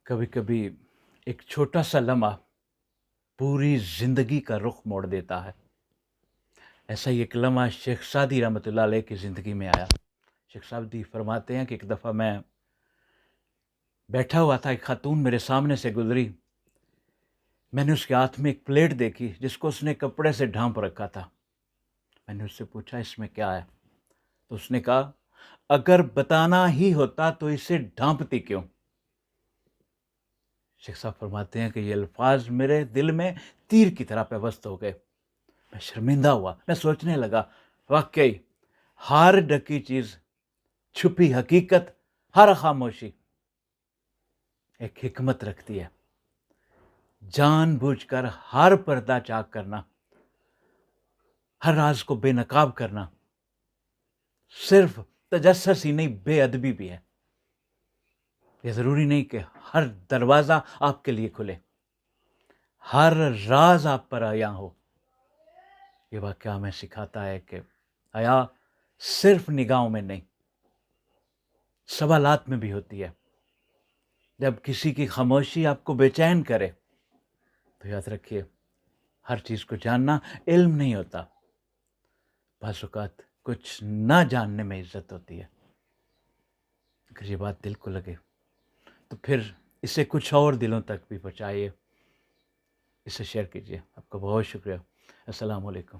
کبھی کبھی ایک چھوٹا سا لمحہ پوری زندگی کا رخ موڑ دیتا ہے۔ ایسا ہی ایک لمحہ شیخ سعدی رحمۃ اللہ علیہ کی زندگی میں آیا۔ شیخ سعدی فرماتے ہیں کہ ایک دفعہ میں بیٹھا ہوا تھا، ایک خاتون میرے سامنے سے گزری، میں نے اس کے ہاتھ میں ایک پلیٹ دیکھی جس کو اس نے کپڑے سے ڈھانپ رکھا تھا۔ میں نے اس سے پوچھا اس میں کیا ہے؟ تو اس نے کہا اگر بتانا ہی ہوتا تو اسے ڈھانپتی کیوں؟ شیخ صاحب فرماتے ہیں کہ یہ الفاظ میرے دل میں تیر کی طرح پیوست ہو گئے۔ میں شرمندہ ہوا، میں سوچنے لگا واقعی ہر ڈکی چیز، چھپی حقیقت، ہر خاموشی ایک حکمت رکھتی ہے۔ جان بوجھ کر ہر پردہ چاک کرنا، ہر راز کو بے نقاب کرنا صرف تجسس ہی نہیں، بے ادبی بھی ہے۔ یہ ضروری نہیں کہ ہر دروازہ آپ کے لیے کھلے، ہر راز آپ پر عیاں ہو۔ یہ واقعہ ہمیں سکھاتا ہے کہ حیا صرف نگاہوں میں نہیں، سوالات میں بھی ہوتی ہے۔ جب کسی کی خاموشی آپ کو بے چین کرے تو یاد رکھیے ہر چیز کو جاننا علم نہیں ہوتا، بعض اوقات کچھ نہ جاننے میں عزت ہوتی ہے۔ اگر یہ بات دل کو لگے تو پھر اسے کچھ اور دلوں تک بھی پہنچائیے، اسے شیئر کیجیے۔ آپ کا بہت شکریہ۔ السلام علیکم۔